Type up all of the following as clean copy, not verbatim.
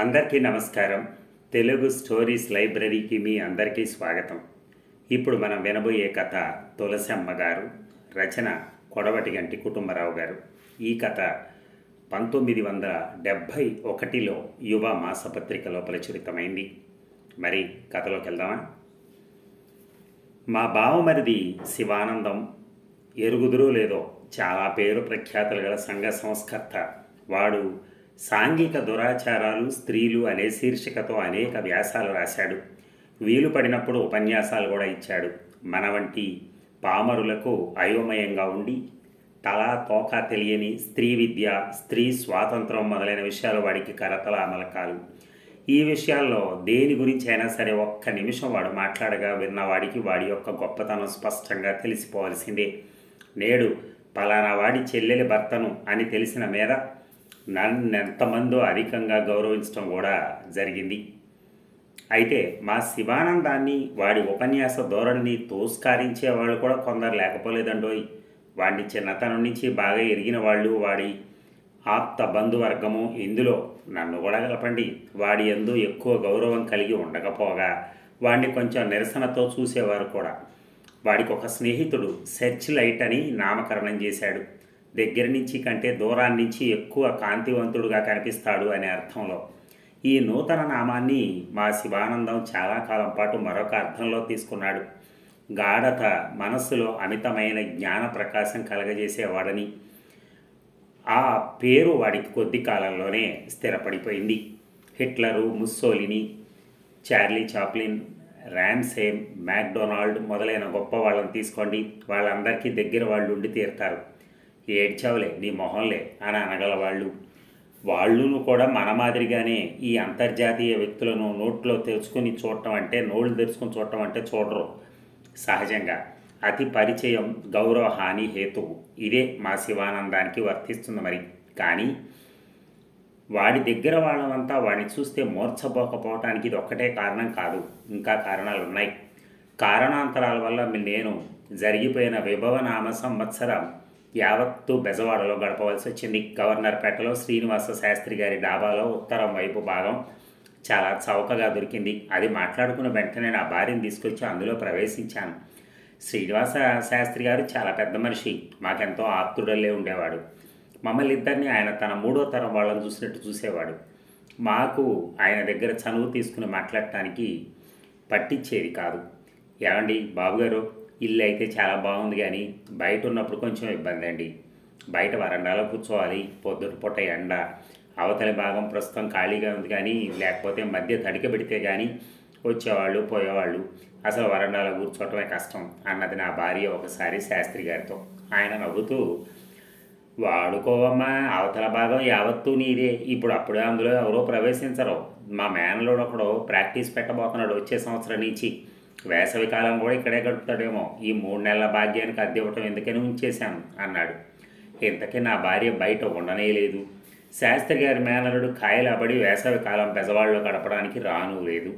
అందరికీ నమస్కారం. తెలుగు స్టోరీస్ లైబ్రరీకి మీ అందరికీ స్వాగతం. ఇప్పుడు మనం వినబోయే కథ తులసమ్మ గారు, రచన కొడవటిగంటి కుటుంబరావు గారు. ఈ కథ 1971లో యువ మాసపత్రికలో ప్రచురితమైంది. మరి కథలోకి వెళ్దామా? మా బావమరిది శివానందం, ఎరుగుదురో లేదో చాలా పేరు ప్రఖ్యాతులు గల సంఘ సంస్కర్త. వాడు సాంఘిక దురాచారాలు, స్త్రీలు అనే శీర్షికతో అనేక వ్యాసాలు రాశాడు. వీలు పడినప్పుడు ఉపన్యాసాలు కూడా ఇచ్చాడు. మన వంటి పామరులకు అయోమయంగా ఉండి తలా తోక తెలియని స్త్రీ విద్య, స్త్రీ స్వాతంత్రం మొదలైన విషయాలు వాడికి కరతల అమలకాలు. ఈ విషయాల్లో దేని గురించి అయినా సరే ఒక్క నిమిషం వాడు మాట్లాడగా విన్నవాడికి వాడి యొక్క గొప్పతనం స్పష్టంగా తెలిసిపోవలసిందే. నేడు పలానా వాడి చెల్లెలి భర్తను అని తెలిసిన మీద నన్నెంతమందో అధికంగా గౌరవించడం కూడా జరిగింది. అయితే మా శివానందాన్ని, వాడి ఉపన్యాస ధోరణిని తోస్కరించే వాళ్ళు కూడా కొందరు లేకపోలేదండోయ్. వాడిని చిన్నతనం నుంచి బాగా ఎరిగిన వాళ్ళు, వాడి ఆప్త బంధువర్గము, ఇందులో నన్ను కూడా కలపండి, వాడి యందు ఎక్కువ గౌరవం కలిగి ఉండకపోగా వాడిని కొంచెం నిరసనతో చూసేవారు కూడా. వాడికి ఒక స్నేహితుడు సెర్చ్ లైట్ అని నామకరణం చేశాడు. దగ్గర నుంచి కంటే దూరాన్ని నుంచి ఎక్కువ కాంతివంతుడుగా కనిపిస్తాడు అనే అర్థంలో. ఈ నూతన నామాన్ని మా శివానందం చాలా కాలం పాటు మరొక అర్థంలో తీసుకున్నాడు. గాఢత మనస్సులో అమితమైన జ్ఞాన ప్రకాశం కలగజేసేవాడని. ఆ పేరు వాడికి కొద్ది కాలంలోనే స్థిరపడిపోయింది. Hitler, Mussolini, Charlie Chaplin, Ramsay, MacDonald మొదలైన గొప్ప వాళ్ళని తీసుకోండి, వాళ్ళందరికీ దగ్గర వాళ్ళు ఉండి తీరుతారు. ఏడ్చావులే నీ మొహంలే అని అనగలవాళ్ళు. వాళ్ళును కూడా మన మాదిరిగానే ఈ అంతర్జాతీయ వ్యక్తులను నోట్లో తెరుచుకొని చూడటం అంటే, నోళ్ళు తెరుచుకొని చూడటం అంటే చూడరు. సహజంగా అతి పరిచయం గౌరవ హాని హేతువు. ఇదే మా శివానందానికి వర్తిస్తుంది. మరి కానీ వాడి దగ్గర వాళ్ళమంతా వాడిని చూస్తే మూర్ఛపోకపోవటానికి ఇది ఒక్కటే కారణం కాదు, ఇంకా కారణాలు ఉన్నాయి. కారణాంతరాల వల్ల నేను జరిగిపోయిన విభవనామ సంవత్సరం యావత్తు బెజవాడలో గడపవలసి వచ్చింది. గవర్నర్పేటలో శ్రీనివాస శాస్త్రి గారి డాబాలో ఉత్తరం వైపు భాగం చాలా చౌకగా దొరికింది. అది మాట్లాడుకున్న వెంటనే నా భార్యను తీసుకొచ్చి అందులో ప్రవేశించాను. శ్రీనివాస శాస్త్రి గారు చాలా పెద్ద మనిషి, మాకెంతో ఆప్తుడల్లే ఉండేవాడు. మమ్మల్ని ఇద్దరిని ఆయన తన మూడో తరం వాళ్ళని చూసినట్టు చూసేవాడు. మాకు ఆయన దగ్గర చనువు తీసుకుని మాట్లాడటానికి పట్టించేది కాదు. ఏమండి బాబుగారు, ఇల్లు అయితే చాలా బాగుంది, కానీ బయట ఉన్నప్పుడు కొంచెం ఇబ్బంది అండి. బయట వరండాలో కూర్చోవాలి, పొద్దుటి పూట ఎండ, అవతలి భాగం ప్రస్తుతం ఖాళీగా ఉంది, కానీ లేకపోతే మధ్య తడిక పెడితే కానీ వచ్చేవాళ్ళు పోయేవాళ్ళు, అసలు వరండాలో కూర్చోవటమే కష్టం అన్నది నా భార్య ఒకసారి శాస్త్రి గారితో. ఆయన నవ్వుతూ, వాడుకోవమ్మా, అవతల భాగం యావత్తూ నీదే, ఇప్పుడు అప్పుడే అందులో ఎవరో ప్రవేశించరు. మా మేనలోడు ఒకడు ప్రాక్టీస్ పెట్టబోతున్నాడు వచ్చే సంవత్సరం నుంచి. వేసవి కాలం కూడా ఇక్కడే గడుపుతాడేమో. ఈ 3 నెలల భాగ్యానికి అద్దె ఇవ్వటం ఎందుకని ఉంచేశాను అన్నాడు. ఇంతకీ నా భార్య బయట ఉండనే లేదు. శాస్త్రి గారి మేనలుడు కాయలబడి వేసవి కాలం బెజవాడలో గడపడానికి రాను లేదు.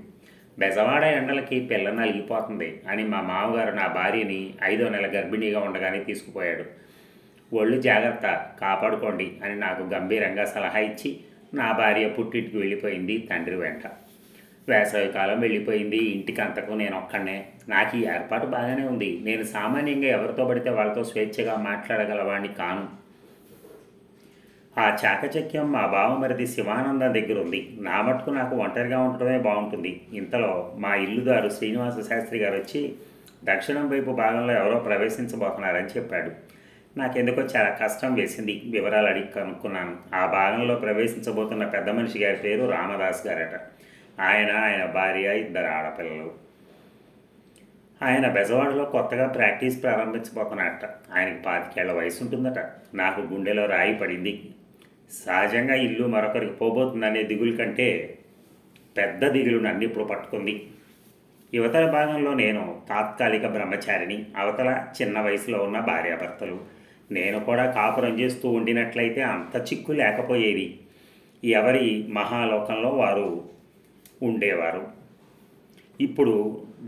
బెజవాడ ఎండలకి పిల్ల నలిగిపోతుంది అని మా మామగారు నా భార్యని 5వ నెల గర్భిణీగా ఉండగానే తీసుకుపోయాడు. ఒళ్ళు జాగ్రత్త, కాపాడుకోండి అని నాకు గంభీరంగా సలహా ఇచ్చి నా భార్య పుట్టింటికి వెళ్ళిపోయింది తండ్రి వెంట. వేసవి కాలం వెళ్ళిపోయింది. ఇంటికి అంతకు నేను ఒక్కడనే. నాకు ఈ ఏర్పాటు బాగానే ఉంది. నేను సామాన్యంగా ఎవరితో పడితే వాళ్ళతో స్వేచ్ఛగా మాట్లాడగలవాడిని కాను. ఆ చాకచక్యం మా బావమరిది శివానందం దగ్గర ఉంది. నా మటుకు నాకు ఒంటరిగా ఉండటమే బాగుంటుంది. ఇంతలో మా ఇల్లుదారు శ్రీనివాస శాస్త్రి గారు వచ్చి దక్షిణం వైపు భాగంలో ఎవరో ప్రవేశించబోతున్నారని చెప్పాడు. నాకెందుకో చాలా కష్టం వేసింది. వివరాలు అడిగి కనుక్కున్నాను. ఆ భాగంలో ప్రవేశించబోతున్న పెద్ద మనిషి గారి పేరు రామదాస్ గారట. ఆయన భార్య, 2 ఆడపిల్లలు. ఆయన బెజవాడలో కొత్తగా ప్రాక్టీస్ ప్రారంభించబోతున్నాడట. ఆయనకి 25 ఏళ్ల వయసు ఉంటుందట. నాకు గుండెలో రాయి పడింది. సహజంగా ఇల్లు మరొకరికి పోబోతుందనే దిగులు కంటే పెద్ద దిగులు నన్ను ఇప్పుడు పట్టుకుంది. యువతల భాగంలో నేను తాత్కాలిక బ్రహ్మచారిని, అవతల చిన్న వయసులో ఉన్న భార్యాభర్తలు. నేను కూడా కాపురం చేస్తూ ఉండినట్లయితే అంత చిక్కు లేకపోయేది. ఎవరి మహాలోకంలో వారు ఉండేవారు. ఇప్పుడు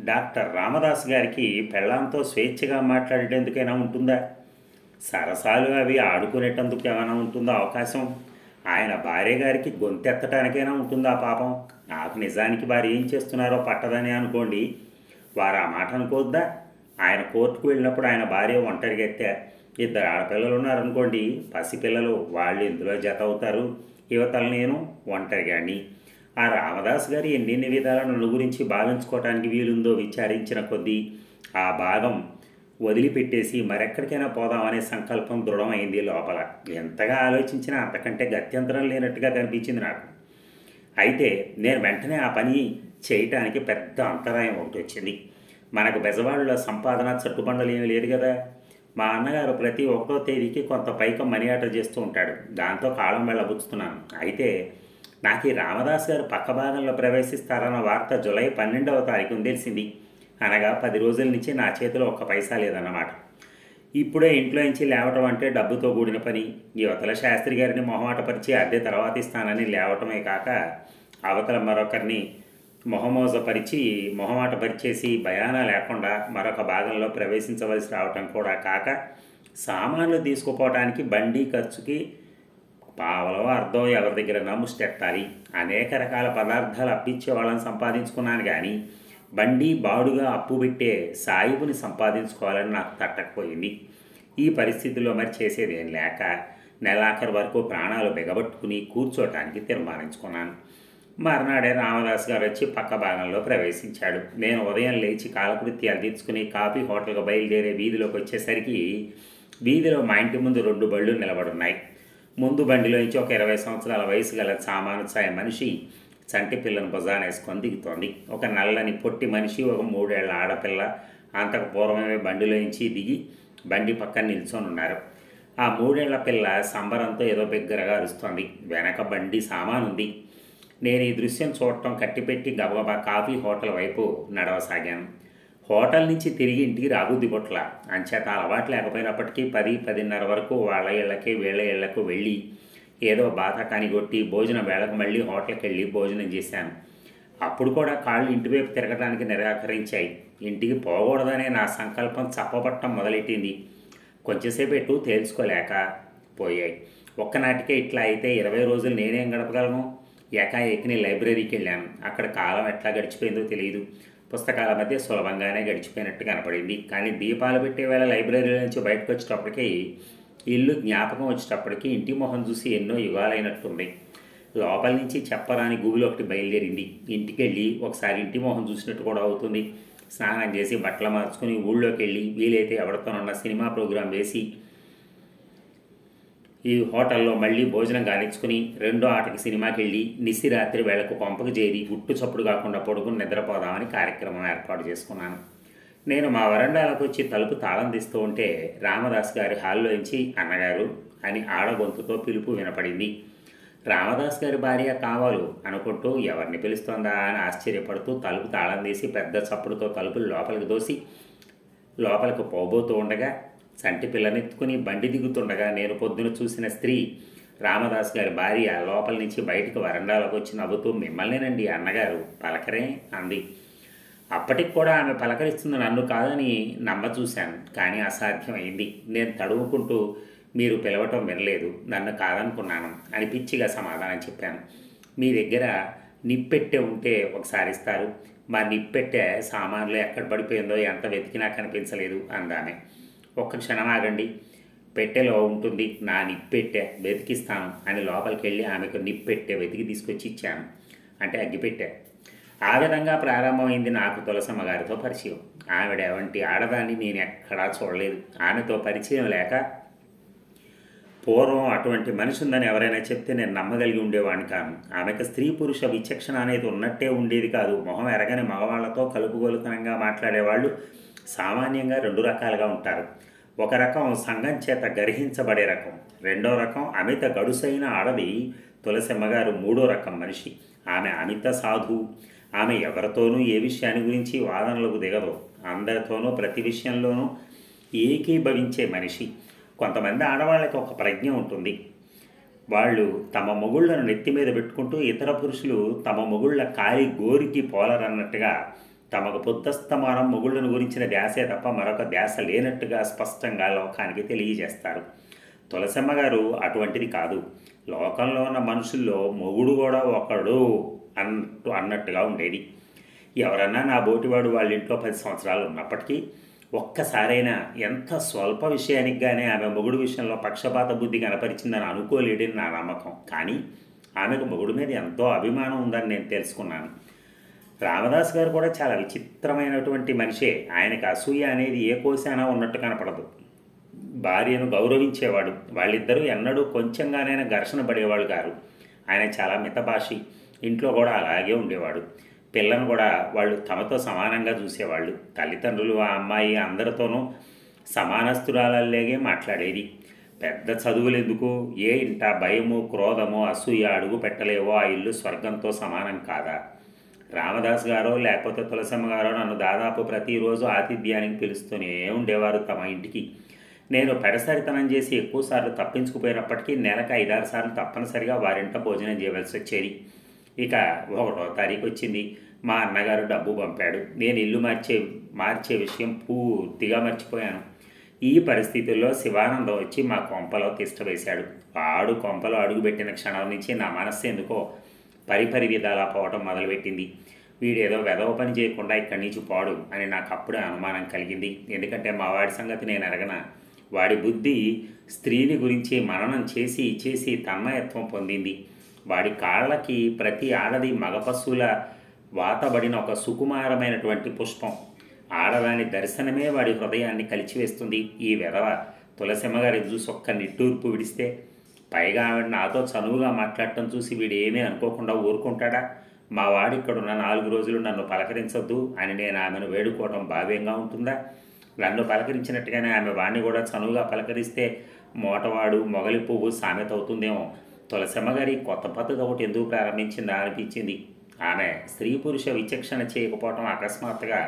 డాక్టర్ రామదాస్ గారికి పెళ్ళాంతో స్వేచ్ఛగా మాట్లాడేందుకైనా ఉంటుందా? సరసాలు అవి ఆడుకునేటందుకు ఏమైనా ఉంటుందో అవకాశం? ఆయన భార్య గారికి గొంతెత్తటానికైనా ఉంటుందా పాపం? నాకు నిజానికి వారు ఏం చేస్తున్నారో పట్టదని అనుకోండి, వారు ఆ మాట అనుకోవద్దా? ఆయన కోర్టుకు వెళ్ళినప్పుడు ఆయన భార్య ఒంటరిగా ఎత్తే, ఇద్దరు ఆడపిల్లలు ఉన్నారనుకోండి, పసిపిల్లలు, వాళ్ళు ఇందులో జత అవుతారు. యువతలు నేను ఒంటరిగాని. ఆ రామదాస్ గారు ఎన్నెన్ని విధాల నన్ను గురించి భావించుకోవటానికి వీలుందో విచారించిన కొద్దీ ఆ భాగం వదిలిపెట్టేసి మరెక్కడికైనా పోదామనే సంకల్పం దృఢమైంది లోపల. ఎంతగా ఆలోచించినా అంతకంటే గత్యంతరం లేనట్టుగా కనిపించింది నాకు. అయితే నేను వెంటనే ఆ పని చేయటానికి పెద్ద అంతరాయం ఒకటి వచ్చింది. మనకు బెజవాడలో సంపాదన చట్టుబండలు ఏమీ లేదు కదా. మా అన్నగారు ప్రతి 1వ తేదీకి కొంత పైకం మనీ ఆర్డర్ చేస్తూ ఉంటాడు. దాంతో కాలం వెళ్ళబుచ్చుతున్నాను. అయితే నాకు ఈ రామదాస్ గారు పక్క భాగంలో ప్రవేశిస్తారన్న వార్త జూలై 12వ తారీఖున తెలిసింది. అనగా 10 రోజుల నుంచి నా చేతిలో ఒక్క పైసా లేదన్నమాట. ఇప్పుడే ఇంట్లో నుంచి లేవటం అంటే డబ్బుతో కూడిన పని. యువతల శాస్త్రి గారిని మొహమాటపరిచి అద్దె తర్వాత ఇస్తానని లేవటమే కాక, అవతల మరొకరిని మొహమాటపరిచేసి భయానా లేకుండా మరొక భాగంలో ప్రవేశించవలసి రావటం కూడా కాక, సామాన్లు తీసుకుపోవటానికి బండి ఖర్చుకి పావలో అర్థం ఎవరి దగ్గర ముష్టెత్తాలి. అనేక రకాల పదార్థాలు అప్పిచ్చే వాళ్ళని సంపాదించుకున్నాను కానీ బండి బాడుగా అప్పు పెట్టే సాయిబుని సంపాదించుకోవాలని నాకు తట్టకపోయింది. ఈ పరిస్థితుల్లో మరి చేసేదేం లేక నెలాఖరు వరకు ప్రాణాలు బిగబట్టుకుని కూర్చోటానికి తీర్మానించుకున్నాను. మర్నాడే రామదాస్ గారు వచ్చి పక్క భాగంలో ప్రవేశించాడు. నేను ఉదయం లేచి కాలకృత్యాలు తీర్చుకుని కాఫీ హోటల్కు బయలుదేరే వీధిలోకి వచ్చేసరికి వీధిలో మా ఇంటి ముందు 2 బళ్ళు నిలబడున్నాయి. ముందు బండిలోంచి ఒక 20 సంవత్సరాల వయసు గల సామాను ఛాయ మనిషి చంటి పిల్లను భుజాన వేసుకొని దిగుతోంది. ఒక నల్లని పొట్టి మనిషి, ఒక 3 ఏళ్ల ఆడపిల్ల అంతకు పూర్వమే బండిలోంచి దిగి బండి పక్కన నిల్చొని ఉన్నారు. ఆ 3 ఏళ్ల పిల్ల సంబరంతో ఏదో బిగ్గరగా అరుస్తోంది. వెనక బండి సామానుంది. నేను ఈ దృశ్యం చూడటం కట్టిపెట్టి గబగబా కాఫీ హోటల్ వైపు నడవసాగాను. హోటల్ నుంచి తిరిగి ఇంటికి రాబుద్ది పొట్ల. అంచేత అలవాటు లేకపోయినప్పటికీ 10-10:30 వరకు వాళ్ళ ఇళ్ళకి వీళ్ళ ఇళ్లకు వెళ్ళి ఏదో బాధ కానిగొట్టి భోజనం వేళకు మళ్ళీ హోటల్కి వెళ్ళి భోజనం చేశాను. అప్పుడు కూడా కాళ్ళు ఇంటివైపు తిరగడానికి నిరాకరించాయి. ఇంటికి పోకూడదనే నా సంకల్పం చప్పబట్టం మొదలెట్టింది. కొంచెంసేపు ఎటు తేల్చుకోలేక పోయాయి. ఒక్కనాటికే ఇట్లా అయితే 20 రోజులు నేనేం గడపగలను? ఏకాఏకిని లైబ్రరీకి వెళ్ళాను. అక్కడ కాలం ఎట్లా గడిచిపోయిందో తెలియదు. పుస్తకాల మధ్య సులభంగానే గడిచిపోయినట్టు కనపడింది. కానీ దీపాలు పెట్టే వేళ లైబ్రరీ నుంచి బయటకు వచ్చేటప్పటికి ఇల్లు జ్ఞాపకం వచ్చేటప్పటికి ఇంటి మొహం చూసి ఎన్నో యుగాలైనట్టుంది. లోపల నుంచి చెప్పరాని గుబులు ఒకటి బయలుదేరింది. ఇంటికి వెళ్ళి ఒకసారి ఇంటి మొహం చూసినట్టు కూడా అవుతుంది. స్నానం చేసి బట్టలు మార్చుకుని ఊళ్ళోకి వెళ్ళి వీలైతే ఎవరితోనన్నా సినిమా ప్రోగ్రాం వేసి ఈ హోటల్లో మళ్ళీ భోజనం కానిచ్చుకుని 2వ ఆటకి సినిమాకి వెళ్ళి నిశిరాత్రి వేళకు కొంపకు చేరి గుట్టు చప్పుడు కాకుండా పడుకుని నిద్రపోదామని కార్యక్రమం ఏర్పాటు చేసుకున్నాను. నేను మా వరండాలకు వచ్చి తలుపు తాళం తీస్తూ ఉంటే రామదాస్ గారి హాల్లోంచి అన్నగారు అని ఆడగొంతుతో పిలుపు వినపడింది. రామదాస్ గారి భార్య కావాలు అనుకుంటూ ఎవరిని పిలుస్తోందా అని ఆశ్చర్యపడుతూ తలుపు తాళం తీసి పెద్ద చప్పుడుతో తలుపులు లోపలికి దోసి లోపలికి పోబోతూ ఉండగా చంటి పిల్లనెత్తుకుని బండి దిగుతుండగా నేను పొద్దున చూసిన స్త్రీ రామదాస్ గారి భార్య లోపల నుంచి బయటకు వరండాలోకి వచ్చి నవ్వుతూ, మిమ్మల్నేనండి అన్నగారు పలకరే అంది. అప్పటికి కూడా ఆమె పలకరిస్తుంది నన్ను కాదని నమ్మ చూశాను. కానీ అసాధ్యమైంది. నేను తడువుకుంటూ మీరు పిలవటం వినలేదు, నన్ను కాదనుకున్నాను అని పిచ్చిగా సమాధానం చెప్పాను. మీ దగ్గర నిప్పెట్టె ఉంటే ఒకసారి ఇస్తారు. మా నిప్పెట్టె సామాన్లు ఎక్కడ పడిపోయిందో ఎంత వెతికినా కనిపించలేదు అందామె. ఒక్క క్షణం ఆగండి, పెట్టెలో ఉంటుంది నా నిప్పెట్టె, వెతికిస్తాను అని లోపలికి వెళ్ళి ఆమెకు నిప్పెట్టె వెతికి తీసుకొచ్చి ఇచ్చాను. అంటే అగ్గిపెట్టె. ఆ విధంగా ప్రారంభమైంది నాకు తులసమ్మ గారితో పరిచయం. ఆవిడ వంటి ఆడదాన్ని నేను ఎక్కడా చూడలేదు. ఆమెతో పరిచయం లేక పూర్వం అటువంటి మనిషి ఉందని ఎవరైనా చెప్తే నేను నమ్మగలిగి ఉండేవాడిని కాను. ఆమెకు స్త్రీ పురుష విచక్షణ అనేది ఉన్నట్టే ఉండేది కాదు. మొహం ఎరగని మగవాళ్లతో కలుపుగోలుతనంగా మాట్లాడేవాళ్ళు సామాన్యంగా 2 రకాలుగా ఉంటారు. ఒక రకం సంఘం చేత గర్హించబడే రకం. 2వ రకం అమిత గడుసైన ఆడది తులసమ్మ గారు. 3వ రకం మనిషి. ఆమె అమిత సాధువు. ఆమె ఎవరితోనూ ఏ విషయాన్ని గురించి వాదనలకు దిగదు. అందరితోనూ ప్రతి విషయంలోనూ ఏకీభవించే మనిషి. కొంతమంది ఆడవాళ్ళకి ఒక ప్రజ్ఞ ఉంటుంది. వాళ్ళు తమ మొగుళ్లను నెత్తి మీద పెట్టుకుంటూ ఇతర పురుషులు తమ మొగుళ్ళ కాలి గోరికి పోలరన్నట్టుగా తమకు పొద్దస్తమానం మొగుళ్ళను గురించిన ధ్యాసే తప్ప మరొక ధ్యాస లేనట్టుగా స్పష్టంగా లోకానికి తెలియజేస్తారు. తులసమ్మ గారు అటువంటిది కాదు. లోకంలో ఉన్న మనుషుల్లో మొగుడు కూడా ఒకడు అన్నట్టుగా ఉండేది. ఎవరన్నా నా బోటివాడు వాళ్ళ ఇంట్లో 10 సంవత్సరాలు ఉన్నప్పటికీ ఒక్కసారైనా ఎంత స్వల్ప విషయానికి కానీ ఆమె మొగుడు విషయంలో పక్షపాత బుద్ధి కనపరిచిందని అనుకోలేడని నా నమ్మకం. కానీ ఆమెకు మొగుడు మీద ఎంతో అభిమానం ఉందని నేను తెలుసుకున్నాను. రామదాస్ గారు కూడా చాలా విచిత్రమైనటువంటి మనిషే. ఆయనకు అసూయ అనేది ఏ కోశానా ఉన్నట్టు కనపడదు. భార్యను గౌరవించేవాడు. వాళ్ళిద్దరూ ఎన్నడూ కొంచెంగానైనా ఘర్షణ పడేవాళ్ళు గారు. ఆయన చాలా మితభాషి. ఇంట్లో కూడా అలాగే ఉండేవాడు. పిల్లను కూడా వాళ్ళు తమతో సమానంగా చూసేవాళ్ళు. తల్లిదండ్రులు, ఆ అమ్మాయి అందరితోనూ సమానస్తురాలలాగే మాట్లాడేది. పెద్ద చదువులు ఎందుకు, ఏ ఇంట భయము, క్రోధము, అసూయ అడుగు పెట్టలేవో ఆ ఇల్లు స్వర్గంతో సమానం కాదా? రామదాస్ గారో లేకపోతే తులసమ్మ గారో నన్ను దాదాపు ప్రతిరోజు ఆతిథ్యానికి పిలుస్తూనే ఉండేవారు తమ ఇంటికి. నేను పెడసరితనం చేసి ఎక్కువసార్లు తప్పించుకుపోయినప్పటికీ నెలకు 5-6 సార్లు తప్పనిసరిగా వారింట భోజనం చేయవలసి వచ్చేది. ఇక 1వ తారీఖు వచ్చింది. మా అన్నగారు డబ్బు పంపాడు. నేను ఇల్లు మార్చే విషయం పూర్తిగా మర్చిపోయాను. ఈ పరిస్థితుల్లో శివానందం వచ్చి మా కొంపలో తిష్ట వేశాడు. వాడు కొంపలో అడుగుపెట్టిన క్షణం నుంచి నా మనస్సు ఎందుకో పరిపరి విధాలా పోవటం మొదలుపెట్టింది. వీడేదో వెధవ పని చేయకుండా ఇక్కడి నుంచి పోడు అని నాకు అప్పుడే అనుమానం కలిగింది. ఎందుకంటే మా వాడి సంగతి నేను ఎరగన. వాడి బుద్ధి స్త్రీని గురించి మననం చేసి చేసి తన్మయత్వం పొందింది. వాడి కాళ్ళకి ప్రతి ఆడది మగ పశువుల వాతబడిన ఒక సుకుమారమైనటువంటి పుష్పం. ఆడదాని దర్శనమే వాడి హృదయాన్ని కలిచివేస్తుంది. ఈ వెధవ తులసమ్మ గారి చూసి ఒక్క నిట్టూర్పు విడిస్తే, పైగా ఆవిడ నాతో చనువుగా మాట్లాడటం చూసి వీడు ఏమీ అనుకోకుండా ఊరుకుంటాడా? మా వాడు ఇక్కడున్న 4 రోజులు నన్ను పలకరించొద్దు అని నేను ఆమెను వేడుకోవడం భావ్యంగా ఉంటుందా? నన్ను పలకరించినట్టుగానే ఆమె వాడిని కూడా చనువుగా పలకరిస్తే మోటవాడు మొగలి పువ్వు సామెత అవుతుందేమో. తులసమ్మ గారి కొత్త పద్ధతి ఒకటి ఎందుకు ప్రారంభించిందా అనిపించింది. ఆమె స్త్రీ పురుష విచక్షణ చేయకపోవటం అకస్మాత్తుగా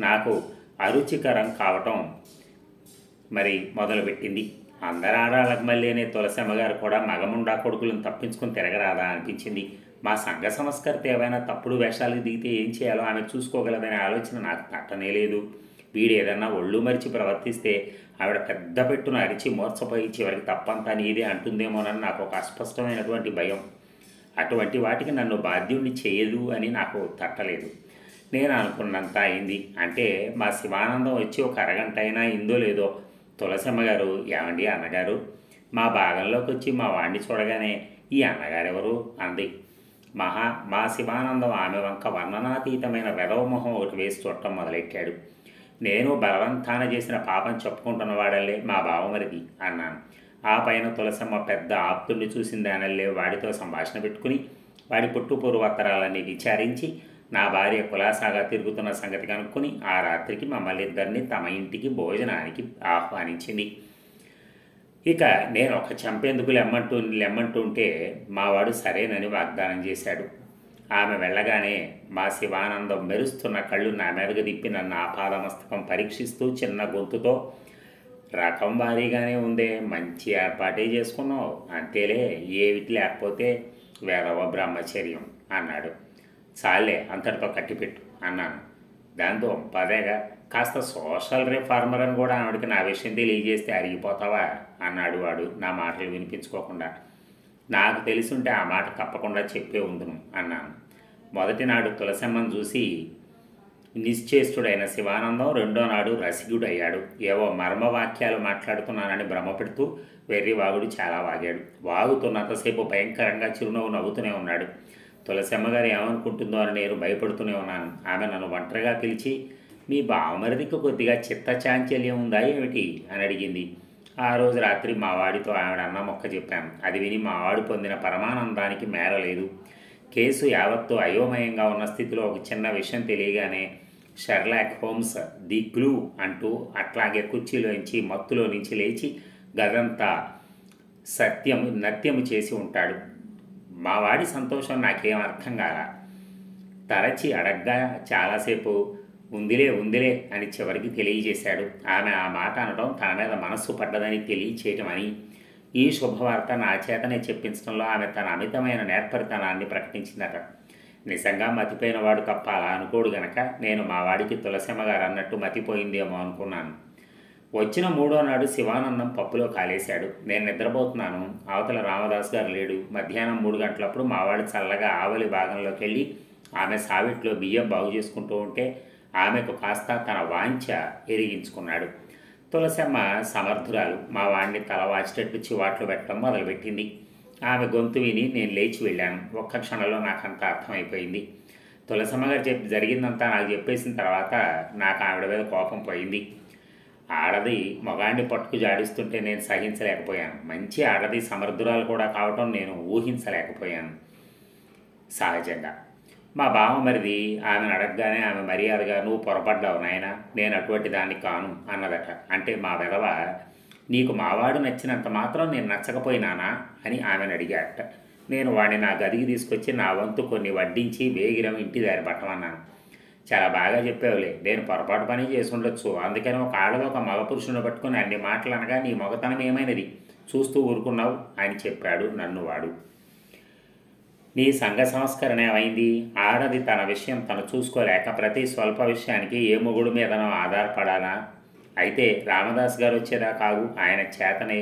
నాకు అరుచికరం కావటం మరి మొదలుపెట్టింది. అందరు ఆడాళ్ళకి మళ్ళీనే తులసమ్మ గారు కూడా మగముండా కొడుకులను తప్పించుకొని తిరగరాదా అనిపించింది. మా సంఘ సంస్కర్త ఏవైనా తప్పుడు వేషాలకు దిగితే ఏం చేయాలో ఆమె చూసుకోగలదనే ఆలోచన నాకు తట్టనే లేదు. వీడు ఏదన్నా ఒళ్ళు మరిచి ప్రవర్తిస్తే ఆవిడ పెద్ద పెట్టున అరిచి మూర్చపోయి చివరికి తప్పంతా నీదే అంటుందేమోనని నాకు ఒక అస్పష్టమైనటువంటి భయం. అటువంటి వాటికి నన్ను బాధ్యుణ్ణి చేయదు అని నాకు తట్టలేదు. నేను అనుకున్నంత అయింది. అంటే మా శివానందం వచ్చి ఒక అరగంట అయినా ఇందో లేదో తులసమ్మ గారు, ఏమండి అన్నగారు, మా భాగంలోకి వచ్చి మా వాడిని చూడగానే ఈ అన్నగారెవరు అంది. మా శివానందం ఆమె వంక వర్ణనాతీతమైన వెధవమొహం ఒకటి వేసి చూడటం మొదలెట్టాడు. నేను బలవంతాన చేసిన పాపం చెప్పుకుంటున్న వాడల్లే మా బావమరిది అన్నాను. ఆ పైన తులసమ్మ పెద్ద ఆప్తుడిని చూసిన దానల్లే వాడితో సంభాషణ పెట్టుకుని వాడి పుట్టు పూర్వత్తరాలన్నీ విచారించి నా భార్య కులాసాగా తిరుగుతున్న సంగతి కనుక్కొని ఆ రాత్రికి మమ్మల్ని ఇద్దరిని తమ ఇంటికి భోజనానికి ఆహ్వానించింది. ఇక నేను ఒక చెంపేందుకు లెమ్మంటుంటే మావాడు సరేనని వాగ్దానం చేశాడు. ఆమె వెళ్ళగానే మా శివానందం మెరుస్తున్న కళ్ళు నా మీదకు తిప్పి నన్ను ఆపాదమస్తకం పరీక్షిస్తూ చిన్న గొంతుతో, రకం భారీగానే ఉందే, మంచి ఏర్పాటే చేసుకున్నావు, అంతేలే, ఏమిటి లేకపోతే వేదవ బ్రహ్మచర్యం అన్నాడు. చాలే అంతటితో కట్టిపెట్టు అన్నాను. దాంతో పదేగా కాస్త సోషల్ రిఫార్మర్ అని కూడా ఆవిడకి నా విషయం తెలియజేస్తే అరిగిపోతావా అన్నాడు వాడు నా మాటలు వినిపించుకోకుండా. నాకు తెలిసుంటే ఆ మాట తప్పకుండా చెప్పే ఉందును అన్నాను. మొదటి నాడు తులసమ్మను చూసి నిశ్చేష్టుడైన శివానందం రెండో నాడు రసికుడయ్యాడు. ఏవో మర్మవాక్యాలు మాట్లాడుతున్నానని భ్రమపెడుతూ వెర్రి వాగుడు చాలా వాగాడు. వాగుతున్నంతసేపు భయంకరంగా చిరునవ్వు నవ్వుతూనే ఉన్నాడు. తులసమ్మ గారు ఏమనుకుంటుందో అని నేను భయపడుతూనే ఉన్నాను. ఆమె నన్ను ఒంటరిగా పిలిచి, మీ బావమరిదికి కొద్దిగా చిత్తచాంచల్యం ఉందా ఏమిటి అని అడిగింది. ఆ రోజు రాత్రి మా వాడితో ఆవిడ అన్న మొక్క చెప్పాను. అది విని మా వాడు పొందిన పరమానందానికి మేరలేదు. కేసు యావత్తు అయోమయంగా ఉన్న స్థితిలో ఒక చిన్న విషయం తెలియగానే షెర్లాక్ హోమ్స్ ది క్లూ అంటూ అట్లాగే కుర్చీలోంచి మత్తులో నుంచి లేచి గదంతా నత్యము చేసి ఉంటాడు. మా వాడి సంతోషం నాకేం అర్థం కాల. తరచి అడగ్గా చాలాసేపు ఉందిలే అని చివరికి తెలియజేశాడు. ఆమె ఆ మాట అనడం తన మీద మనస్సు పడ్డదని తెలియచేయటం అని ఈ శుభవార్త నా చేతనే చెప్పించడంలో ఆమె తన అమితమైన నేర్పరితనాన్ని ప్రకటించిందట. నిజంగా మతిపోయిన వాడు తప్ప అలా అనుకోడు గనక నేను మా వాడికి తులసమ్మ గారు అన్నట్టు మతిపోయిందేమో అనుకున్నాను. వచ్చిన మూడో నాడు శివానందం పప్పులో కాలేశాడు. నేను నిద్రపోతున్నాను. అవతల రామదాస్ గారు లేడు. మధ్యాహ్నం 3 గంటలప్పుడు మావాడు చల్లగా ఆవలి భాగంలోకి వెళ్ళి ఆమె సావిట్లో బియ్యం బాగు చేసుకుంటూ ఉంటే ఆమెకు కాస్త తన వాంఛ ఎరిగించుకున్నాడు. తులసమ్మ సమర్థురాలు. మా వాడిని తల వాచేటట్టు చివాట్లు పెట్టడం మొదలుపెట్టింది. ఆమె గొంతు విని నేను లేచి వెళ్ళాను. ఒక్క క్షణంలో నాకంతా అర్థమైపోయింది. తులసమ్మ గారు జరిగిందంతా నాకు చెప్పేసిన తర్వాత నాకు ఆవిడ మీద కోపం పోయింది. ఆడది మగాడిని పట్టుకు జాడిస్తుంటే నేను సహించలేకపోయాను. మంచి ఆడది సమర్థురాలు కూడా కావటం నేను ఊహించలేకపోయాను. సహజంగా మా బావమరిది ఆమెను అడగగానే ఆమె మర్యాదగా నువ్వు పొరపడ్డావు నాయన, నేను అటువంటి దాన్ని కాను అన్నదట. అంటే మా వెధవ నీకు మావాడు నచ్చినంత మాత్రం నేను నచ్చకపోయినానా అని ఆమెను అడిగాడట. నేను వాడిని నా గదికి తీసుకొచ్చి నా వంతు కొన్ని వడ్డించి వేగిరం ఇంటి దారి పట్టమన్నాను. చాలా బాగా చెప్పావులే, నేను పొరపాటు పని చేసి ఉండొచ్చు, అందుకని ఒక ఆడది ఒక మగ పురుషుని పట్టుకుని అన్ని మాటలు అనగా నీ మగతనం ఏమైనది, చూస్తూ ఊరుకున్నావు అని చెప్పాడు నన్ను వాడు. నీ సంఘ సంస్కరణ ఏమైంది? ఆడది తన విషయం తను చూసుకోలేక ప్రతి స్వల్ప విషయానికి ఏ మొగుడు మీదనో ఆధారపడాలా? అయితే రామదాస్ గారు వచ్చేదా కాగు, ఆయన చేతనే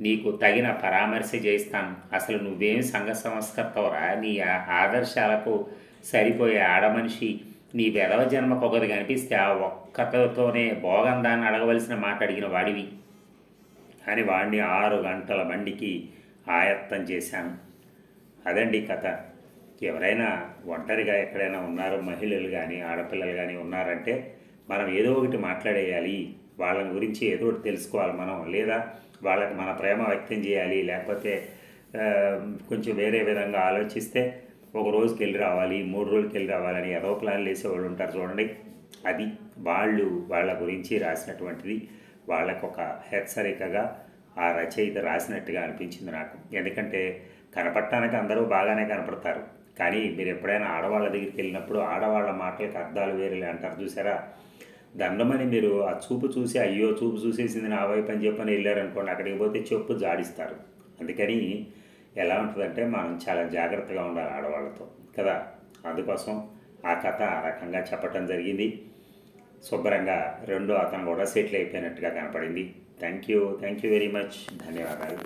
నీకు తగిన పరామర్శ చేయిస్తాను. అసలు నువ్వేమి సంఘ సంస్కర్తవరా? నీ ఆదర్శాలకు సరిపోయే ఆడమనిషి నీ వెధవ జన్మకు ఒకటి కనిపిస్తే ఆ ఒక్కతోనే భోగందాన్ని అడగవలసిన మాట అడిగిన వాడివి అని వాడిని 6 గంటల బండికి ఆయత్తం చేశాను. అదండి కథ. ఎవరైనా ఒంటరిగా ఎక్కడైనా ఉన్నారు, మహిళలు కానీ ఆడపిల్లలు కానీ ఉన్నారంటే మనం ఏదో ఒకటి మాట్లాడేయాలి, వాళ్ళని గురించి ఏదో ఒకటి తెలుసుకోవాలి మనం, లేదా వాళ్ళకి మన ప్రేమ వ్యక్తం చేయాలి. లేకపోతే కొంచెం వేరే విధంగా ఆలోచిస్తే ఒక రోజుకి వెళ్ళి రావాలి, 3 రోజులకి వెళ్ళి రావాలని ఏదో ప్లాన్లు వేసేవాళ్ళు ఉంటారు చూడండి. అది వాళ్ళ గురించి రాసినటువంటిది. వాళ్ళకు ఒక హెచ్చరికగా ఆ రచయిత రాసినట్టుగా అనిపించింది నాకు. ఎందుకంటే కనపడటానికి అందరూ బాగానే కనపడతారు, కానీ మీరు ఎప్పుడైనా ఆడవాళ్ళ దగ్గరికి వెళ్ళినప్పుడు ఆడవాళ్ళ మాటలకు అర్థాలు వేరేలే అంటారు చూసారా. దండమని మీరు ఆ చూపు చూసి అయ్యో చూపు చూసేసింది నా వైపు అని చెప్పని వెళ్ళారనుకోండి, అక్కడికి పోతే చెప్పు జాడిస్తారు. అందుకని ఎలా ఉంటుందంటే మనం చాలా జాగ్రత్తగా ఉండాలి ఆడవాళ్ళతో కదా. అందుకోసం ఆ కథ ఆ రకంగా చెప్పటం జరిగింది. శుభ్రంగా అతను కూడా సెటిల్ అయిపోయినట్టుగా కనపడింది. Thank you very much. ధన్యవాదాలు.